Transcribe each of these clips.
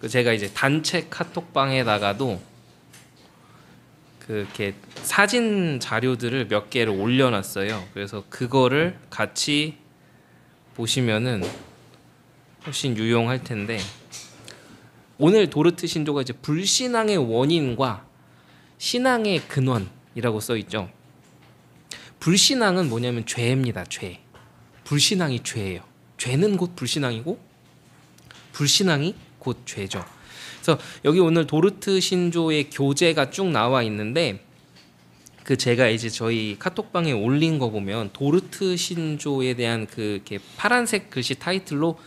제가 이제 단체 카톡방에다가도 이렇게 사진 자료들을 몇 개를 올려놨어요. 그래서 그거를 같이 보시면은 훨씬 유용할 텐데, 오늘 도르트 신조가 이제 불신앙의 원인과 신앙의 근원이라고 써 있죠. 불신앙은 뭐냐면 죄입니다. 죄. 불신앙이 죄예요. 죄는 곧 불신앙이고 불신앙이 곧 죄죠. 그래서 여기 오늘 도르트 신조의 교재가 쭉 나와 있는데, 제가 이제 저희 카톡방에 올린 거 보면 도르트 신조에 대한 이렇게 파란색 글씨 타이틀로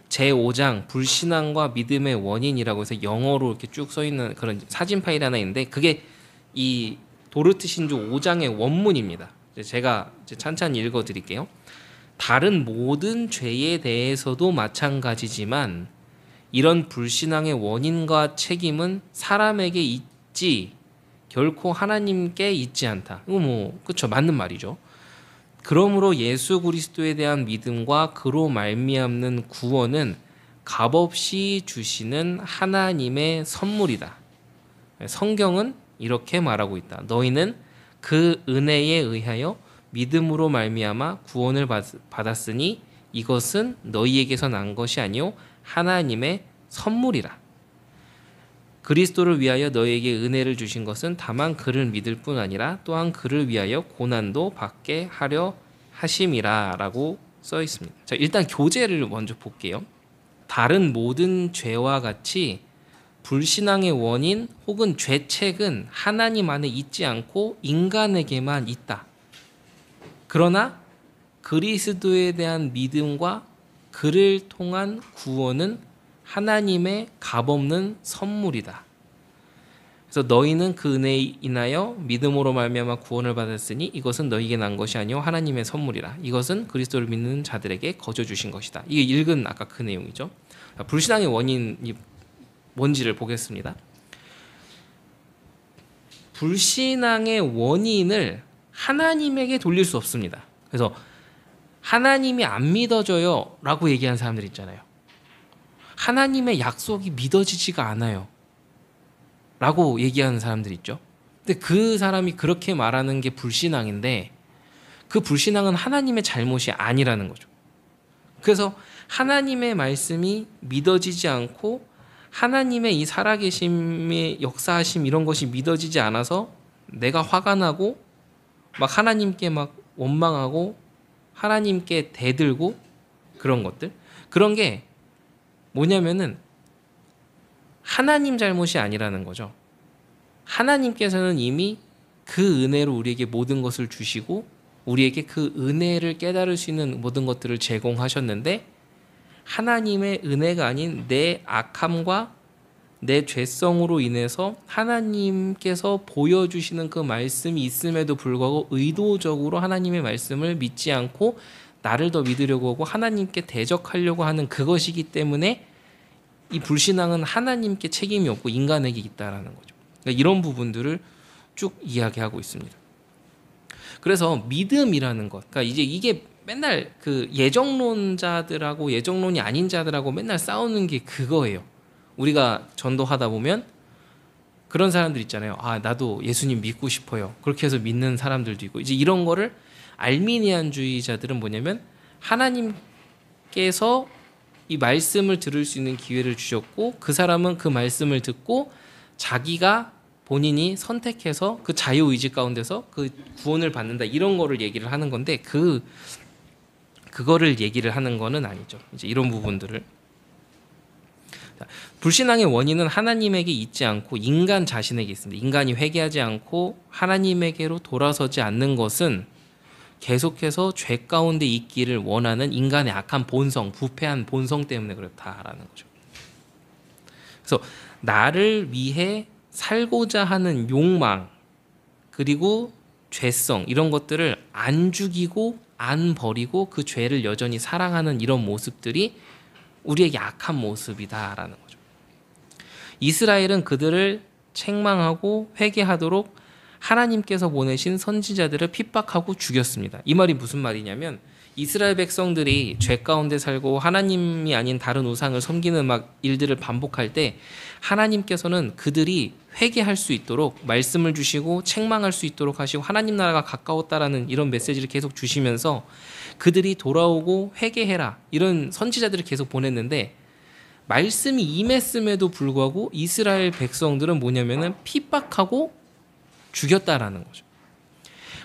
제5장 불신앙과 믿음의 원인이라고 해서 영어로 이렇게 쭉 써 있는 그런 사진 파일이 하나 있는데, 그게 이 도르트 신조 5장의 원문입니다. 제가 이제 찬찬히 읽어 드릴게요. 다른 모든 죄에 대해서도 마찬가지지만 이런 불신앙의 원인과 책임은 사람에게 있지 결코 하나님께 있지 않다. 이거 그렇죠, 맞는 말이죠. 그러므로 예수 그리스도에 대한 믿음과 그로 말미암는 구원은 값없이 주시는 하나님의 선물이다. 성경은 이렇게 말하고 있다. 너희는 그 은혜에 의하여 믿음으로 말미암아 구원을 받았으니 이것은 너희에게서 난 것이 아니요 하나님의 선물이라. 그리스도를 위하여 너희에게 은혜를 주신 것은 다만 그를 믿을 뿐 아니라 또한 그를 위하여 고난도 받게 하려 하심이라 라고 써 있습니다. 자, 일단 교재를 먼저 볼게요. 다른 모든 죄와 같이 불신앙의 원인 혹은 죄책은 하나님 안에 있지 않고 인간에게만 있다. 그러나 그리스도에 대한 믿음과 그를 통한 구원은 하나님의 값없는 선물이다. 그래서 너희는 그 은혜에 인하여 믿음으로 말미암아 구원을 받았으니 이것은 너희에게 난 것이 아니요 하나님의 선물이라. 이것은 그리스도를 믿는 자들에게 거저 주신 것이다. 이게 읽은 아까 그 내용이죠. 불신앙의 원인이 뭔지를 보겠습니다. 불신앙의 원인을 하나님에게 돌릴 수 없습니다. 그래서 하나님이 안 믿어져요 라고 얘기하는 사람들 있잖아요. 하나님의 약속이 믿어지지가 않아요 라고 얘기하는 사람들 있죠. 근데 그 사람이 그렇게 말하는 게 불신앙인데, 그 불신앙은 하나님의 잘못이 아니라는 거죠. 그래서 하나님의 말씀이 믿어지지 않고 하나님의 이 살아계심의 역사하심 이런 것이 믿어지지 않아서 내가 화가 나고 막 하나님께 막 원망하고 하나님께 대들고 그런 것들, 그런 게 뭐냐면은 하나님 잘못이 아니라는 거죠. 하나님께서는 이미 그 은혜로 우리에게 모든 것을 주시고 우리에게 그 은혜를 깨달을 수 있는 모든 것들을 제공하셨는데, 하나님의 은혜가 아닌 내 악함과 내 죄성으로 인해서 하나님께서 보여주시는 그 말씀이 있음에도 불구하고 의도적으로 하나님의 말씀을 믿지 않고 나를 더 믿으려고 하고 하나님께 대적하려고 하는 그것이기 때문에 이 불신앙은 하나님께 책임이 없고 인간에게 있다라는 거죠. 그러니까 이런 부분들을 쭉 이야기하고 있습니다. 그래서 믿음이라는 것, 그러니까 이제 이게 맨날 그 예정론자들하고 예정론이 아닌 자들하고 맨날 싸우는 게 그거예요. 우리가 전도하다 보면 그런 사람들 있잖아요. 아, 나도 예수님 믿고 싶어요. 그렇게 해서 믿는 사람들도 있고, 이제 이런 거를 알미니안주의자들은 뭐냐면 하나님께서 이 말씀을 들을 수 있는 기회를 주셨고 그 사람은 그 말씀을 듣고 자기가 본인이 선택해서 그 자유의지 가운데서 그 구원을 받는다, 이런 거를 얘기를 하는 건데, 그거를 얘기를 하는 거는 아니죠. 이제 이런 부분들을. 불신앙의 원인은 하나님에게 있지 않고 인간 자신에게 있습니다. 인간이 회개하지 않고 하나님에게로 돌아서지 않는 것은 계속해서 죄 가운데 있기를 원하는 인간의 악한 본성, 부패한 본성 때문에 그렇다라는 거죠. 그래서 나를 위해 살고자 하는 욕망, 그리고 죄성, 이런 것들을 안 죽이고 안 버리고 그 죄를 여전히 사랑하는 이런 모습들이 우리에게 악한 모습이다라는 거죠. 이스라엘은 그들을 책망하고 회개하도록 하나님께서 보내신 선지자들을 핍박하고 죽였습니다. 이 말이 무슨 말이냐면 이스라엘 백성들이 죄 가운데 살고 하나님이 아닌 다른 우상을 섬기는 막 일들을 반복할 때 하나님께서는 그들이 회개할 수 있도록 말씀을 주시고 책망할 수 있도록 하시고 하나님 나라가 가까웠다라는 이런 메시지를 계속 주시면서 그들이 돌아오고 회개해라 이런 선지자들을 계속 보냈는데 말씀이 임했음에도 불구하고 이스라엘 백성들은 뭐냐면은 핍박하고 죽였다라는 거죠.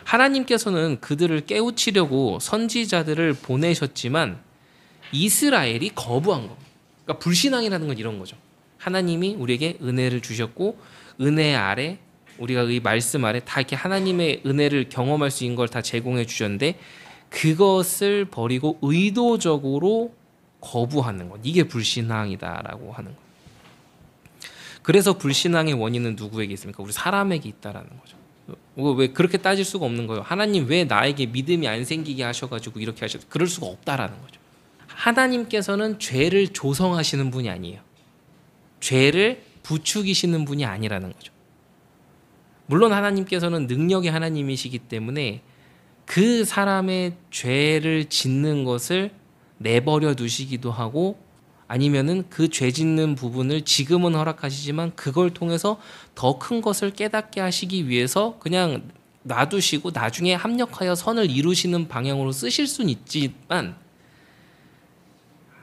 하나님께서는 그들을 깨우치려고 선지자들을 보내셨지만 이스라엘이 거부한 겁니다. 그러니까 불신앙이라는 건 이런 거죠. 하나님이 우리에게 은혜를 주셨고 은혜 아래 우리가 이 말씀 아래 다 이렇게 하나님의 은혜를 경험할 수 있는 걸 다 제공해 주셨는데 그것을 버리고 의도적으로 거부하는 것. 이게 불신앙이다라고 하는 거예요. 그래서 불신앙의 원인은 누구에게 있습니까? 우리 사람에게 있다라는 거죠. 왜 그렇게 따질 수가 없는 거예요. 하나님 왜 나에게 믿음이 안 생기게 하셔가지고 이렇게 하셨? 그럴 수가 없다라는 거죠. 하나님께서는 죄를 조성하시는 분이 아니에요. 죄를 부추기시는 분이 아니라는 거죠. 물론 하나님께서는 능력의 하나님이시기 때문에 그 사람의 죄를 짓는 것을 내버려 두시기도 하고 아니면은 그 죄 짓는 부분을 지금은 허락하시지만 그걸 통해서 더 큰 것을 깨닫게 하시기 위해서 그냥 놔두시고 나중에 합력하여 선을 이루시는 방향으로 쓰실 수는 있지만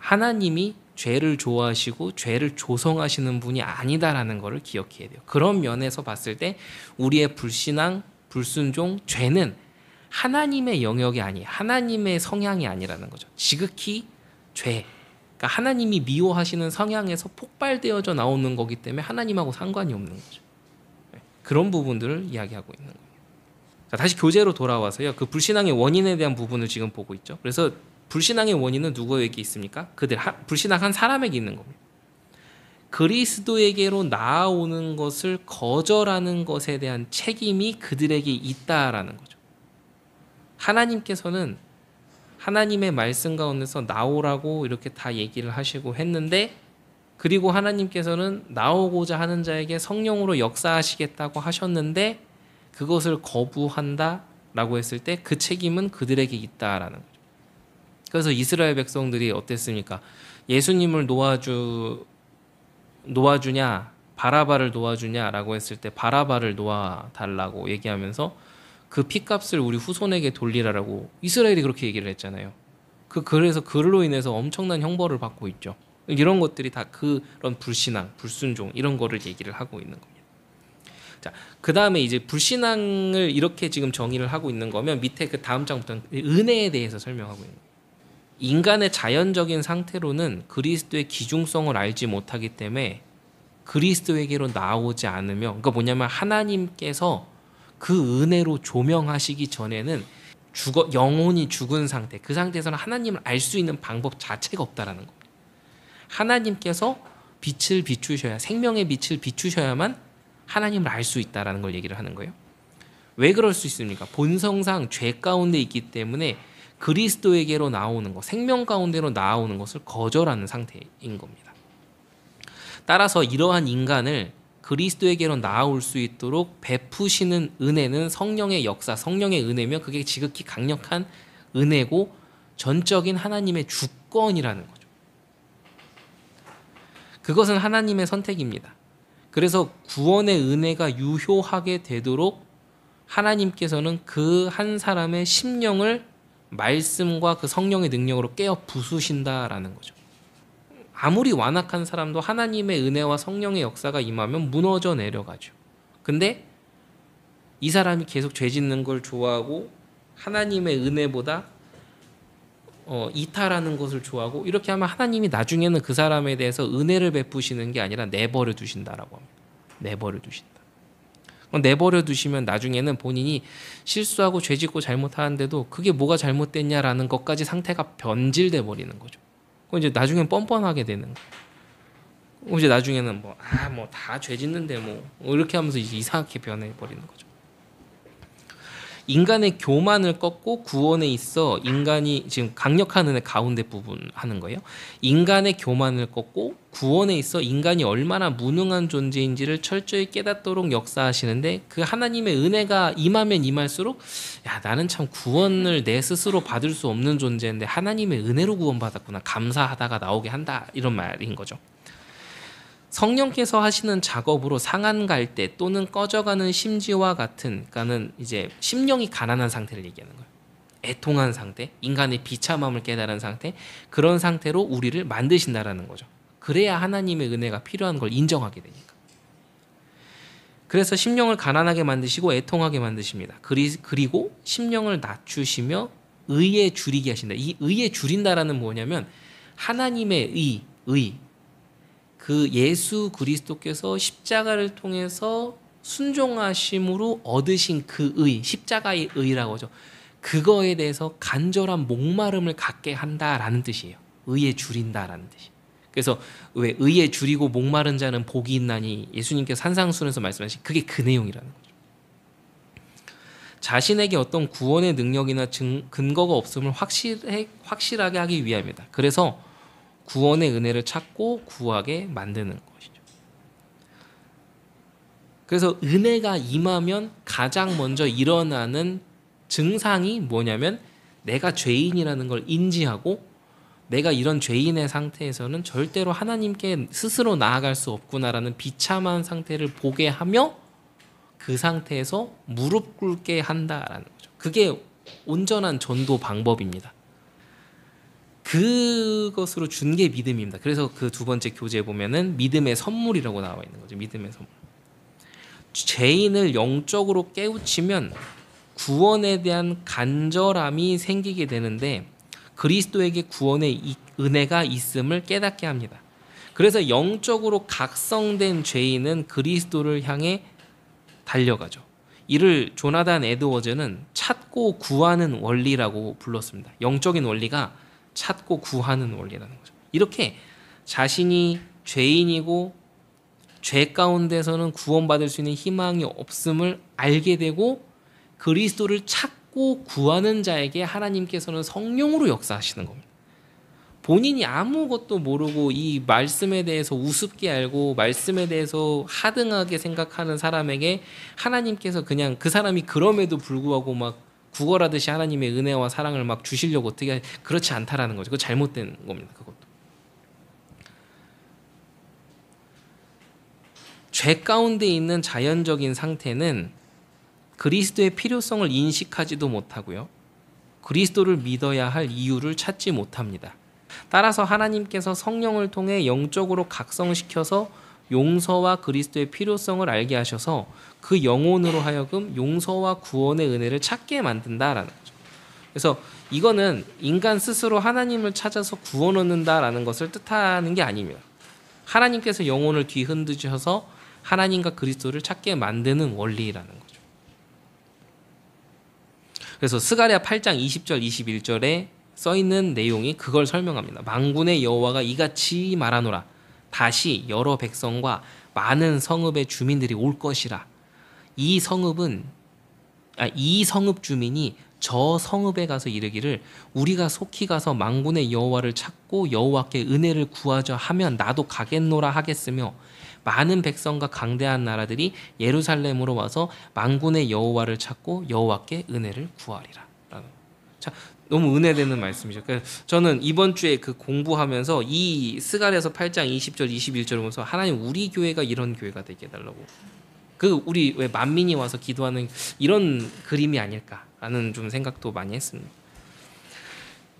하나님이 죄를 좋아하시고 죄를 조성하시는 분이 아니다라는 것을 기억해야 돼요. 그런 면에서 봤을 때 우리의 불신앙, 불순종, 죄는 하나님의 영역이 아니에요. 하나님의 성향이 아니라는 거죠. 지극히 죄. 그러니까 하나님이 미워하시는 성향에서 폭발되어져 나오는 거기 때문에 하나님하고 상관이 없는 거죠. 그런 부분들을 이야기하고 있는 거예요. 자, 다시 교재로 돌아와서요. 그 불신앙의 원인에 대한 부분을 지금 보고 있죠. 그래서 불신앙의 원인은 누구에게 있습니까? 불신앙한 사람에게 있는 겁니다. 그리스도에게로 나아오는 것을 거절하는 것에 대한 책임이 그들에게 있다라는 거죠. 하나님께서는 하나님의 말씀 가운데서 나오라고 이렇게 다 얘기를 하시고 했는데 그리고 하나님께서는 나오고자 하는 자에게 성령으로 역사하시겠다고 하셨는데 그것을 거부한다라고 했을 때 그 책임은 그들에게 있다라는 거죠. 그래서 이스라엘 백성들이 어땠습니까? 예수님을 놓아주냐 바라바를 놓아주냐라고 했을 때 바라바를 놓아달라고 얘기하면서 그 핏값을 우리 후손에게 돌리라라고 이스라엘이 그렇게 얘기를 했잖아요. 그래서 그로 인해서 엄청난 형벌을 받고 있죠. 이런 것들이 다 그런 불신앙, 불순종 이런 거를 얘기를 하고 있는 겁니다. 자, 그 다음에 이제 불신앙을 이렇게 지금 정의를 하고 있는 거면 밑에 그 다음 장부터는 은혜에 대해서 설명하고 있는 거예요. 인간의 자연적인 상태로는 그리스도의 기중성을 알지 못하기 때문에 그리스도에게로 나오지 않으며 그러니까 뭐냐면 하나님께서 그 은혜로 조명하시기 전에는 영혼이 죽은 상태 그 상태에서는 하나님을 알 수 있는 방법 자체가 없다라는 겁니다. 하나님께서 빛을 비추셔야 생명의 빛을 비추셔야만 하나님을 알 수 있다라는 걸 얘기를 하는 거예요. 왜 그럴 수 있습니까? 본성상 죄 가운데 있기 때문에 그리스도에게로 나오는 것, 생명 가운데로 나오는 것을 거절하는 상태인 겁니다. 따라서 이러한 인간을 그리스도에게로 나아올 수 있도록 베푸시는 은혜는 성령의 역사, 성령의 은혜며 그게 지극히 강력한 은혜고 전적인 하나님의 주권이라는 거죠. 그것은 하나님의 선택입니다. 그래서 구원의 은혜가 유효하게 되도록 하나님께서는 그 한 사람의 심령을 말씀과 그 성령의 능력으로 깨어 부수신다라는 거죠. 아무리 완악한 사람도 하나님의 은혜와 성령의 역사가 임하면 무너져 내려가죠. 근데 이 사람이 계속 죄 짓는 걸 좋아하고 하나님의 은혜보다 이탈하는 것을 좋아하고 이렇게 하면 하나님이 나중에는 그 사람에 대해서 은혜를 베푸시는 게 아니라 내버려 두신다라고 합니다. 내버려 두신다. 내버려 두시면 나중에는 본인이 실수하고 죄 짓고 잘못하는데도 그게 뭐가 잘못됐냐라는 것까지 상태가 변질돼 버리는 거죠. 그럼 이제 나중엔 뻔뻔하게 되는 거예요. 이제 나중에는 뭐 다 죄 짓는데 뭐 이렇게 하면서 이제 이상하게 변해 버리는 거죠. 인간의 교만을 꺾고 구원에 있어 인간이 지금 강력한 은혜 가운데 부분 하는 거예요. 인간의 교만을 꺾고 구원에 있어 인간이 얼마나 무능한 존재인지를 철저히 깨닫도록 역사하시는데 그 하나님의 은혜가 임하면 임할수록 야 나는 참 구원을 내 스스로 받을 수 없는 존재인데 하나님의 은혜로 구원받았구나 감사하다가 나오게 한다 이런 말인 거죠. 성령께서 하시는 작업으로 상한 갈대 또는 꺼져가는 심지와 같은, 그러니까는 이제 심령이 가난한 상태를 얘기하는 거예요. 애통한 상태, 인간의 비참함을 깨달은 상태, 그런 상태로 우리를 만드신다라는 거죠. 그래야 하나님의 은혜가 필요한 걸 인정하게 되니까. 그래서 심령을 가난하게 만드시고 애통하게 만드십니다. 그리고 심령을 낮추시며 의에 줄이게 하신다. 이 의에 줄인다라는 뭐냐면 하나님의 의. 그 예수 그리스도께서 십자가를 통해서 순종하심으로 얻으신 그 의, 십자가의 의라고 하죠. 그거에 대해서 간절한 목마름을 갖게 한다라는 뜻이에요. 의에 줄인다라는 뜻이. 그래서 왜 의에 줄이고 목마른 자는 복이 있나니 예수님께서 산상수훈에서 말씀하신 그게 그 내용이라는 거죠. 자신에게 어떤 구원의 능력이나 근거가 없음을 확실하게 하기 위함이다. 그래서 구원의 은혜를 찾고 구하게 만드는 것이죠. 그래서 은혜가 임하면 가장 먼저 일어나는 증상이 뭐냐면 내가 죄인이라는 걸 인지하고 내가 이런 죄인의 상태에서는 절대로 하나님께 스스로 나아갈 수 없구나라는 비참한 상태를 보게 하며 그 상태에서 무릎 꿇게 한다라는 거죠. 그게 온전한 전도 방법입니다. 그것으로 준 게 믿음입니다. 그래서 그 두 번째 교재에 보면은 믿음의 선물이라고 나와 있는 거죠. 믿음의 선물. 죄인을 영적으로 깨우치면 구원에 대한 간절함이 생기게 되는데 그리스도에게 구원의 은혜가 있음을 깨닫게 합니다. 그래서 영적으로 각성된 죄인은 그리스도를 향해 달려가죠. 이를 조나단 에드워즈는 찾고 구하는 원리라고 불렀습니다. 영적인 원리가 찾고 구하는 원리라는 거죠. 이렇게 자신이 죄인이고 죄 가운데서는 구원받을 수 있는 희망이 없음을 알게 되고 그리스도를 찾고 구하는 자에게 하나님께서는 성령으로 역사하시는 겁니다. 본인이 아무것도 모르고 이 말씀에 대해서 우습게 알고 말씀에 대해서 하등하게 생각하는 사람에게 하나님께서 그냥 그 사람이 그럼에도 불구하고 막 구걸하듯이 하나님의 은혜와 사랑을 막 주시려고 어떻게 그렇지 않다라는 거죠. 그거 잘못된 겁니다. 그것도. 죄 가운데 있는 자연적인 상태는 그리스도의 필요성을 인식하지도 못하고요. 그리스도를 믿어야 할 이유를 찾지 못합니다. 따라서 하나님께서 성령을 통해 영적으로 각성시켜서 용서와 그리스도의 필요성을 알게 하셔서 그 영혼으로 하여금 용서와 구원의 은혜를 찾게 만든다라는 거죠. 그래서 이거는 인간 스스로 하나님을 찾아서 구원 얻는다라는 것을 뜻하는 게 아닙니다. 하나님께서 영혼을 뒤흔드셔서 하나님과 그리스도를 찾게 만드는 원리라는 거죠. 그래서 스가랴 8장 20절 21절에 써있는 내용이 그걸 설명합니다. 만군의 여호와가 이같이 말하노라. 다시 여러 백성과 많은 성읍의 주민들이 올 것이라. 이 성읍 주민이 저 성읍에 가서 이르기를 우리가 속히 가서 만군의 여호와를 찾고 여호와께 은혜를 구하자 하면 나도 가겠노라 하겠으며 많은 백성과 강대한 나라들이 예루살렘으로 와서 만군의 여호와를 찾고 여호와께 은혜를 구하리라. 자, 너무 은혜되는 말씀이죠. 저는 이번 주에 그 공부하면서 이 스가랴서 8장 20절 21절을 보면서 하나님 우리 교회가 이런 교회가 되게 해달라고. 우리 왜 만민이 와서 기도하는 이런 그림이 아닐까라는 좀 생각도 많이 했습니다.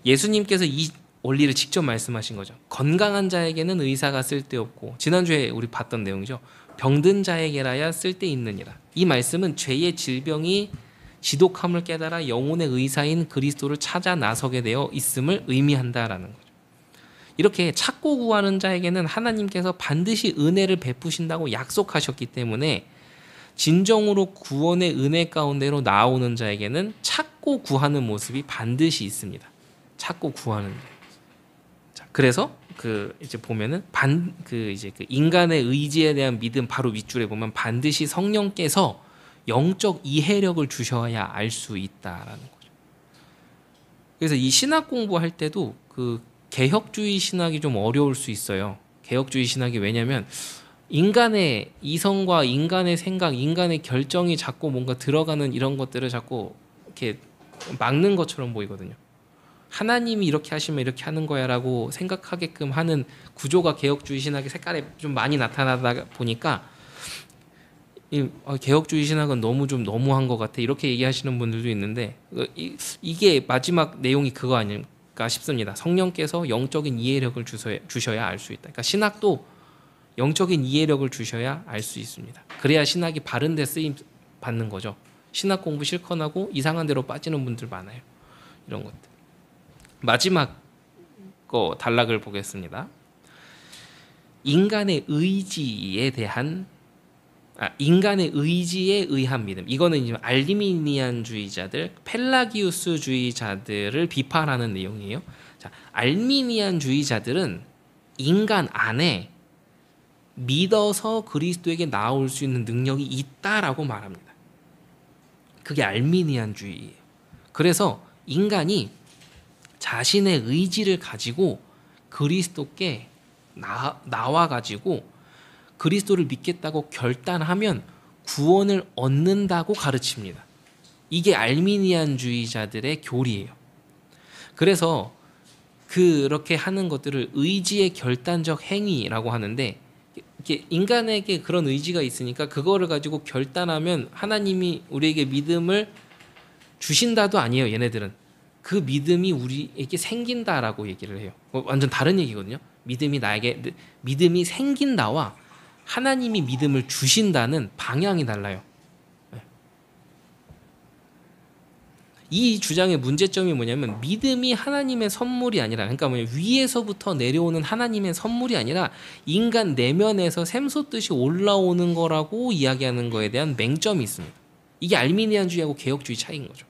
예수님께서 이 원리를 직접 말씀하신 거죠. 건강한 자에게는 의사가 쓸데없고 지난주에 우리 봤던 내용이죠. 병든 자에게라야 쓸데있느니라. 이 말씀은 죄의 질병이 지독함을 깨달아 영혼의 의사인 그리스도를 찾아 나서게 되어 있음을 의미한다라는 거죠. 이렇게 찾고 구하는 자에게는 하나님께서 반드시 은혜를 베푸신다고 약속하셨기 때문에 진정으로 구원의 은혜 가운데로 나오는 자에게는 찾고 구하는 모습이 반드시 있습니다. 찾고 구하는 자. 자, 그래서 이제 보면은 인간의 의지에 대한 믿음 바로 윗줄에 보면 반드시 성령께서 영적 이해력을 주셔야 알 수 있다라는 거죠. 그래서 이 신학 공부할 때도 그 개혁주의 신학이 좀 어려울 수 있어요. 개혁주의 신학이 왜냐면 인간의 이성과 인간의 생각, 인간의 결정이 자꾸 뭔가 들어가는 이런 것들을 자꾸 이렇게 막는 것처럼 보이거든요. 하나님이 이렇게 하시면 이렇게 하는 거야라고 생각하게끔 하는 구조가 개혁주의 신학의 색깔에 좀 많이 나타나다 보니까 개혁주의 신학은 너무 너무한 것 같아 이렇게 얘기하시는 분들도 있는데 이게 마지막 내용이 그거 아닐까 싶습니다. 성령께서 영적인 이해력을 주셔야 알 수 있다. 그러니까 신학도 영적인 이해력을 주셔야 알 수 있습니다. 그래야 신학이 바른 데 쓰임 받는 거죠. 신학 공부 실컷 하고 이상한 데로 빠지는 분들 많아요. 이런 것들. 마지막 거 단락을 보겠습니다. 인간의 의지에 의한 믿음. 이거는 이제 알미니안주의자들, 펠라기우스주의자들을 비판하는 내용이에요. 자, 알미니안주의자들은 인간 안에 믿어서 그리스도에게 나올 수 있는 능력이 있다라고 말합니다. 그게 알미니안주의예요. 그래서 인간이 자신의 의지를 가지고 그리스도께 나와가지고 그리스도를 믿겠다고 결단하면 구원을 얻는다고 가르칩니다. 이게 알미니안주의자들의 교리예요. 그래서 그렇게 하는 것들을 의지의 결단적 행위라고 하는데 인간에게 그런 의지가 있으니까 그거를 가지고 결단하면 하나님이 우리에게 믿음을 주신다도 아니에요. 얘네들은 그 믿음이 우리에게 생긴다라고 얘기를 해요. 완전 다른 얘기거든요. 믿음이 생긴다와 하나님이 믿음을 주신다는 방향이 달라요. 이 주장의 문제점이 뭐냐면 믿음이 하나님의 선물이 아니라, 그러니까 위에서부터 내려오는 하나님의 선물이 아니라 인간 내면에서 샘솟듯이 올라오는 거라고 이야기하는 거에 대한 맹점이 있습니다. 이게 알미니안주의하고 개혁주의 차이인 거죠.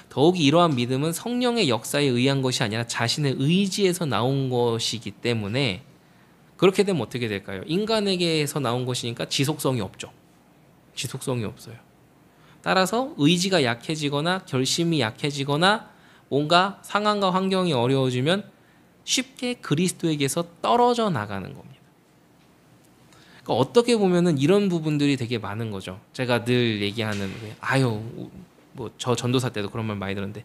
더욱이 이러한 믿음은 성령의 역사에 의한 것이 아니라 자신의 의지에서 나온 것이기 때문에 그렇게 되면 어떻게 될까요? 인간에게서 나온 것이니까 지속성이 없죠. 지속성이 없어요. 따라서 의지가 약해지거나 결심이 약해지거나 뭔가 상황과 환경이 어려워지면 쉽게 그리스도에게서 떨어져 나가는 겁니다. 그러니까 어떻게 보면은 이런 부분들이 되게 많은 거죠. 제가 늘 얘기하는 저 전도사 때도 그런 말 많이 들었는데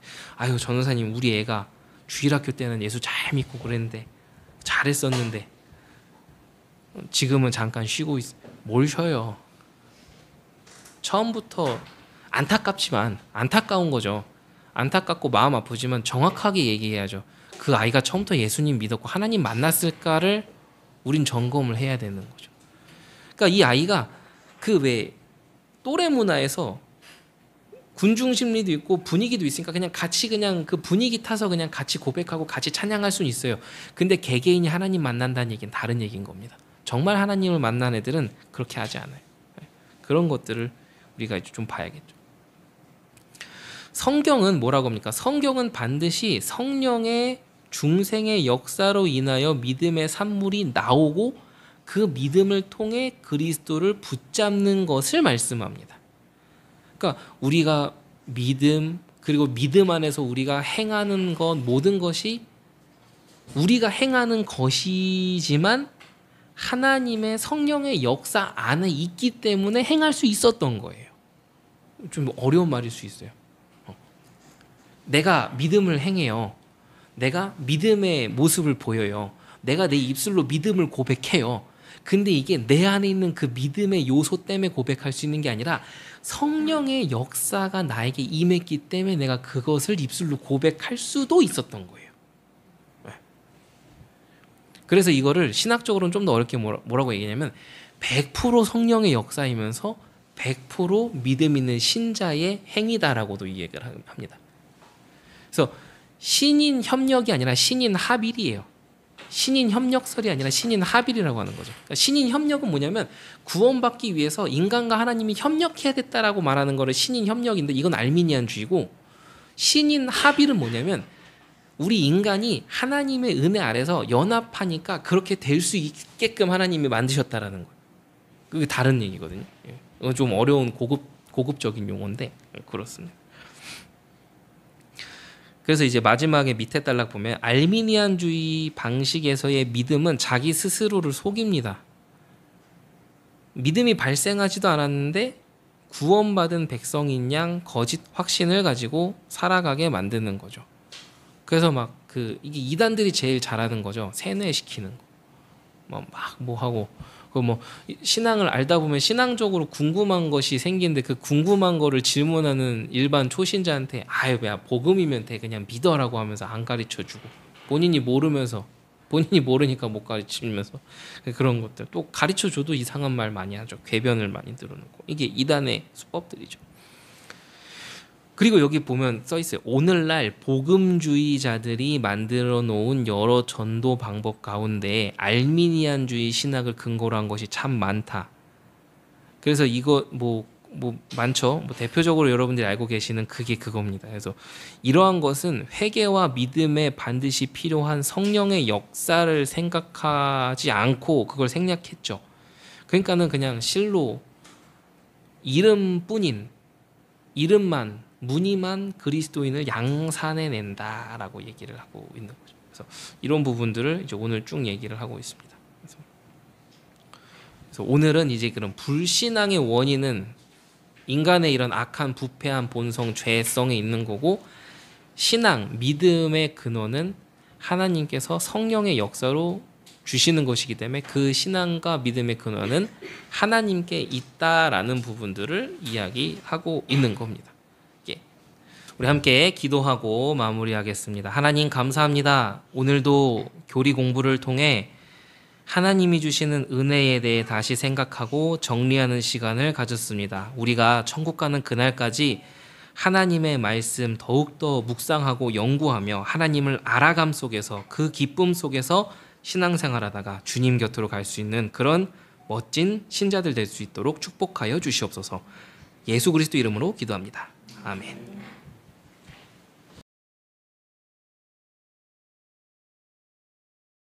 전도사님 우리 애가 주일학교 때는 예수 잘 믿고 그랬는데 잘했었는데 지금은 잠깐 쉬고 뭘 쉬어요. 처음부터 안타깝지만 안타까운 거죠. 안타깝고 마음 아프지만 정확하게 얘기해야죠. 그 아이가 처음부터 예수님 믿었고 하나님 만났을까를 우린 점검을 해야 되는 거죠. 그러니까 이 아이가 또래 문화에서 군중 심리도 있고 분위기도 있으니까 그냥 그 분위기 타서 그냥 같이 고백하고 같이 찬양할 수는 있어요. 근데 개개인이 하나님 만난다는 얘기는 다른 얘기인 겁니다. 정말 하나님을 만난 애들은 그렇게 하지 않아요. 그런 것들을 우리가 이제 좀 봐야겠죠. 성경은 뭐라고 합니까? 성경은 반드시 성령의 중생의 역사로 인하여 믿음의 산물이 나오고 그 믿음을 통해 그리스도를 붙잡는 것을 말씀합니다. 그러니까 우리가 믿음, 그리고 믿음 안에서 우리가 행하는 것, 모든 것이 우리가 행하는 것이지만 하나님의 성령의 역사 안에 있기 때문에 행할 수 있었던 거예요. 좀 어려운 말일 수 있어요. 내가 믿음을 행해요. 내가 믿음의 모습을 보여요. 내가 내 입술로 믿음을 고백해요. 근데 이게 내 안에 있는 그 믿음의 요소 때문에 고백할 수 있는 게 아니라 성령의 역사가 나에게 임했기 때문에 내가 그것을 입술로 고백할 수도 있었던 거예요. 그래서 이거를 신학적으로는 좀 더 어렵게 뭐라고 얘기하냐면 100% 성령의 역사이면서 100% 믿음 있는 신자의 행위다라고도 이야기를 합니다. 그래서 신인 협력이 아니라 신인 합일이에요. 신인 협력설이 아니라 신인 합일이라고 하는 거죠. 그러니까 신인 협력은 뭐냐면 구원받기 위해서 인간과 하나님이 협력해야겠다라고 말하는 거를 신인 협력인데 이건 알미니안주의고, 신인 합일은 뭐냐면 우리 인간이 하나님의 은혜 아래서 연합하니까 그렇게 될 수 있게끔 하나님이 만드셨다라는 거예요. 그게 다른 얘기거든요. 이건 좀 어려운 고급 고급적인 용어인데 그렇습니다. 그래서 이제 마지막에 밑에 단락 보면 알미니안주의 방식에서의 믿음은 자기 스스로를 속입니다. 믿음이 발생하지도 않았는데 구원받은 백성인 양 거짓 확신을 가지고 살아가게 만드는 거죠. 그래서 막 이게 이단들이 제일 잘하는 거죠. 세뇌시키는 거. 막 뭐 하고 그 뭐 신앙을 알다 보면 신앙적으로 궁금한 것이 생기는데 그 궁금한 거를 질문하는 일반 초신자한테 아유 야 복음이면 돼 그냥 믿어라고 하면서 안 가르쳐 주고 본인이 모르니까 못 가르치면서 그런 것들 또 가르쳐 줘도 이상한 말 많이 하죠. 궤변을 많이 늘어놓고 이게 이단의 수법들이죠. 그리고 여기 보면 써 있어요. 오늘날 복음주의자들이 만들어 놓은 여러 전도 방법 가운데 알미니안주의 신학을 근거로 한 것이 참 많다. 그래서 이거 뭐 많죠. 뭐 대표적으로 여러분들이 알고 계시는 그게 그겁니다. 그래서 이러한 것은 회개와 믿음에 반드시 필요한 성령의 역사를 생각하지 않고 그걸 생략했죠. 그러니까는 그냥 실로 이름만 무늬만 그리스도인을 양산해낸다라고 얘기를 하고 있는 거죠. 그래서 이런 부분들을 이제 오늘 쭉 얘기를 하고 있습니다. 그래서 오늘은 이제 그런 불신앙의 원인은 인간의 이런 악한 부패한 본성 죄성에 있는 거고 신앙 믿음의 근원은 하나님께서 성령의 역사로 주시는 것이기 때문에 그 신앙과 믿음의 근원은 하나님께 있다라는 부분들을 이야기하고 있는 겁니다. 우리 함께 기도하고 마무리하겠습니다. 하나님 감사합니다. 오늘도 교리 공부를 통해 하나님이 주시는 은혜에 대해 다시 생각하고 정리하는 시간을 가졌습니다. 우리가 천국 가는 그날까지 하나님의 말씀 더욱더 묵상하고 연구하며 하나님을 알아감 속에서 그 기쁨 속에서 신앙생활하다가 주님 곁으로 갈 수 있는 그런 멋진 신자들 될 수 있도록 축복하여 주시옵소서. 예수 그리스도 이름으로 기도합니다. 아멘.